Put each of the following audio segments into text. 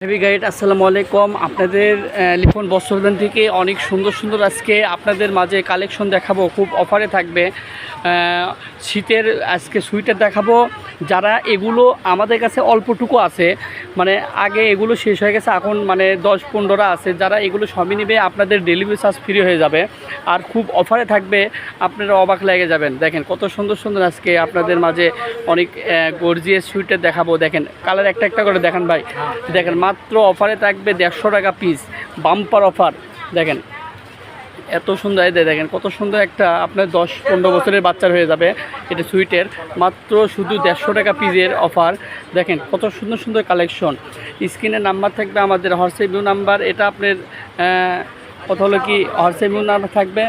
Heavy guide আসসালামু আলাইকুম। আপনাদের লিখন বস্ত্রদান থেকে অনেক সুন্দর সুন্দর আজকে আপনাদের মাঝে কালেকশন দেখাবো, খুব অফারে থাকবে। শীতের আজকে সুইটার দেখাবো। যারা এগুলো আমাদের কাছে অল্পটুকু আছে, মানে আগে এগুলো শেষ হয়ে গেছে, এখন মানে 10-15টা আছে। যারা এগুলো সবই নেবে আপনাদের ডেলিভারি চার্জ ফ্রি হয়ে যাবে, আর খুব অফারে থাকবে, আপনারা অবাক লেগে যাবেন। দেখেন কত সুন্দর সুন্দর আজকে আপনাদের মাঝে অনেক গর্জিয়াস সুইটার দেখাবো। দেখেন কালার একটা একটা করে দেখান ভাই। দেখেন মাত্র অফারে থাকবে 150 টাকা পিস, বাম্পার অফার। দেখেন এত সুন্দর, দেখেন কত সুন্দর একটা আপনার 10-15 বছরের বাচ্চার হয়ে যাবে এটা সুইটের, মাত্র শুধু 150 টাকা পিসের অফার। দেখেন কত সুন্দর সুন্দর কালেকশন। স্ক্রিনের নাম্বার থাকবে আমাদের হোয়াটসঅ্যাপ নাম্বার, এটা আপনার কথা হলো কি হোয়াটসঅ্যাপ নাম্বার থাকবে।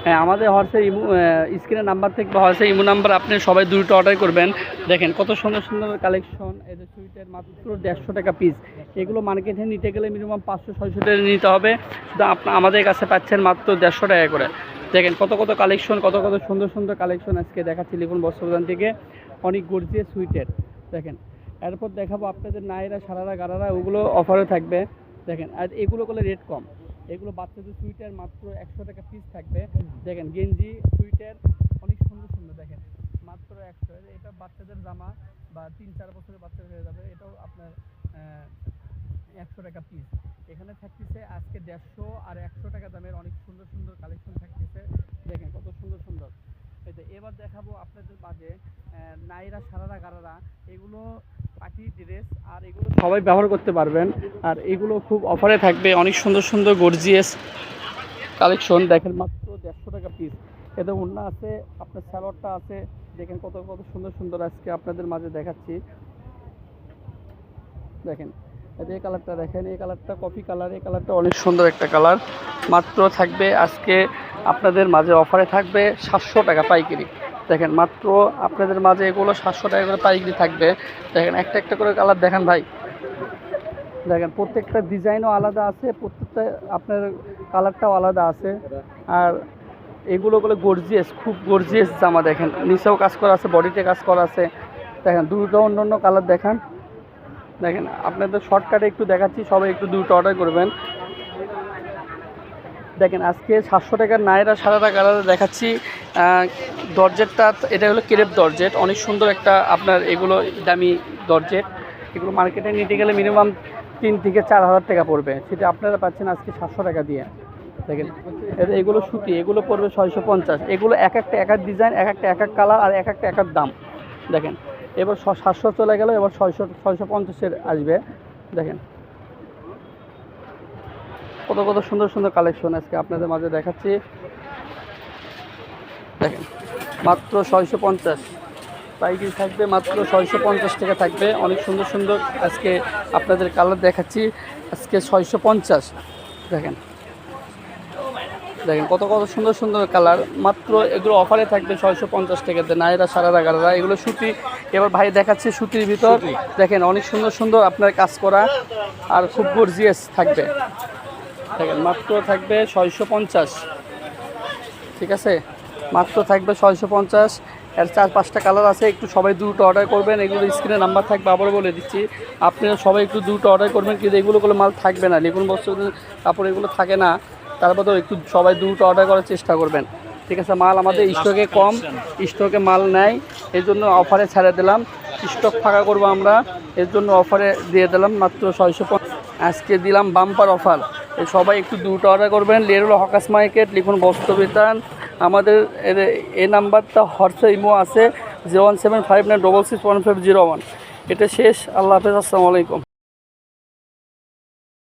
হ্যাঁ, আমাদের হোয়াটসঅ্যাপ স্ক্রিনের নাম্বার থেকে হোয়াটসঅ্যাপ ইমো নাম্বার, আপনি সবাই দুটো অর্ডার করবেন। দেখেন কত সুন্দর সুন্দর কালেকশন। এদের সুইটের মাত্র 150 টাকা পিস। এগুলো মার্কেটে নিতে গেলে মিনিমাম 500-600 টাকা নিতে হবে, শুধু আমাদের কাছে পাচ্ছেন মাত্র 150 টাকা করে। দেখেন কত কত কালেকশন, কত কত সুন্দর সুন্দর কালেকশন আজকে দেখাচ্ছি লিখন বস্ত্রদান থেকে, অনেক গর্জিয়াস সুইটের। দেখেন এরপর দেখাবো আপনাদের নাইরা, সারারা, গারারা, ওগুলো অফারে থাকবে। দেখেন আর এগুলো করলে রেট কম। এগুলো বাচ্চাদের সুইটার মাত্র 100 টাকা পিস থাকবে। দেখেন গেঞ্জি সুইটার অনেক সুন্দর সুন্দর, দেখেন মাত্র 100। এটা বাচ্চাদের জামা বা 3-4 বছরের বাচ্চা হয়ে যাবে, এটাও আপনার 100 টাকা পিস। এখানে থাকতেছে আজকে 150 আর 100 টাকা দামের অনেক সুন্দর সুন্দর কালেকশন থাকতেছে। দেখেন কত সুন্দর সুন্দর। এবার দেখাবো আপনাদের মাঝে নাইরা, সারারা, গারারা, এগুলো পার্টি ড্রেস, আর এগুলো সবাই ব্যবহার করতে পারবেন। আর এগুলো খুব অফারে থাকবে, অনেক সুন্দর সুন্দর গর্জিয়াস কালেকশন। দেখেন মাত্র 150 টাকা পিস। এতে ওড়না আছে, আপনার স্যালোয়ারটা আছে। দেখেন কত কত সুন্দর সুন্দর আজকে আপনাদের মাঝে দেখাচ্ছি। দেখেন এই কালারটা, দেখেন এই কালারটা কফি কালার, এই কালারটা অনেক সুন্দর একটা কালার। মাত্র থাকবে আজকে আপনাদের মাঝে অফারে থাকবে 700 টাকা পাইকারি। দেখেন মাত্র আপনাদের মাঝে এগুলো 700 টাকা করে পাইকারি থাকবে। দেখেন একটা একটা করে কালার দেখান ভাই। দেখেন প্রত্যেকটা ডিজাইনও আলাদা আছে, প্রত্যেকটা আপনার কালারটাও আলাদা আছে। আর এগুলো বলে গর্জিয়াস, খুব গর্জিয়াস জামা। দেখেন নিচেও কাজ করা আছে, বডিতে কাজ করা আছে। দেখেন দুটো অন্য অন্য কালার দেখান। দেখেন আপনাদের শর্টকাটে একটু দেখাচ্ছি, সবাই একটু দুটো অর্ডার করবেন। দেখেন আজকে 700 টাকার নাইরা, সারারা, গারারা দেখাচ্ছি। দরজেটটা এটা হলো ক্রেপ দরজেট, অনেক সুন্দর একটা আপনার এগুলো দামি দরজেট। এগুলো মার্কেটে নিতে গেলে মিনিমাম 3 থেকে 4 হাজার টাকা পড়বে, সেটা আপনারা পাচ্ছেন আজকে 700 টাকা দিয়ে। দেখেন এগুলো সুতি, এগুলো পড়বে 650। এগুলো এক একটা এক এক ডিজাইন, এক একটা এক এক কালার, আর এক একটা এক এক দাম। দেখেন এবার 700 চলে গেল, এবার 650-এর আসবে। দেখেন কত কত সুন্দর সুন্দর কালেকশন আজকে আপনাদের মাঝে দেখাচ্ছি। দেখেন মাত্র 650 পাইকারি থাকবে, মাত্র 650 টাকা থাকবে। অনেক সুন্দর সুন্দর আজকে আপনাদের কালার দেখাচ্ছি আজকে 650। দেখেন দেখেন কত কত সুন্দর সুন্দর কালার, মাত্র এগুলো অফারে থাকবে 650 টাকাতে। নাইরা, সারারা, গারারা, এগুলো সুতি। এবার ভাই দেখাচ্ছি সুতির ভিতর। দেখেন অনেক সুন্দর সুন্দর আপনার কাজ করা, আর খুব গর্জিয়াস থাকবে। দেখেন মাত্র থাকবে 650, ঠিক আছে, মাত্র থাকবে 650। এর 4-5টা কালার আছে, একটু সবাই দুটো অর্ডার করবেন। এগুলো স্ক্রিনে নাম্বার থাকবে, আবারও বলে দিচ্ছি, আপনারা সবাই একটু দুটো অর্ডার করবেন। কিন্তু এগুলো মাল থাকবে না, লিখন বস্ত্র কাপড় এগুলো থাকে না, তারপরেও একটু সবাই দুটো অর্ডার করার চেষ্টা করবেন, ঠিক আছে। মাল আমাদের স্টকে কম, স্টকে মাল নেই, এই জন্য অফারে ছেড়ে দিলাম। স্টক ফাঁকা করবো আমরা, এর জন্য অফারে দিয়ে দিলাম মাত্র 650। আজকে দিলাম বাম্পার অফার, সবাই একটু দুটো অর্ডার করবেন। লেরুল হকাস মার্কেট, লিখুন বস্ত্র বিতান। আমাদের এই নাম্বারটা হোয়াটসঅ্যাপ ইমো আছে 01759661501। এটা শেষ। আল্লাহ হাফেজ, আসসালামু আলাইকুম।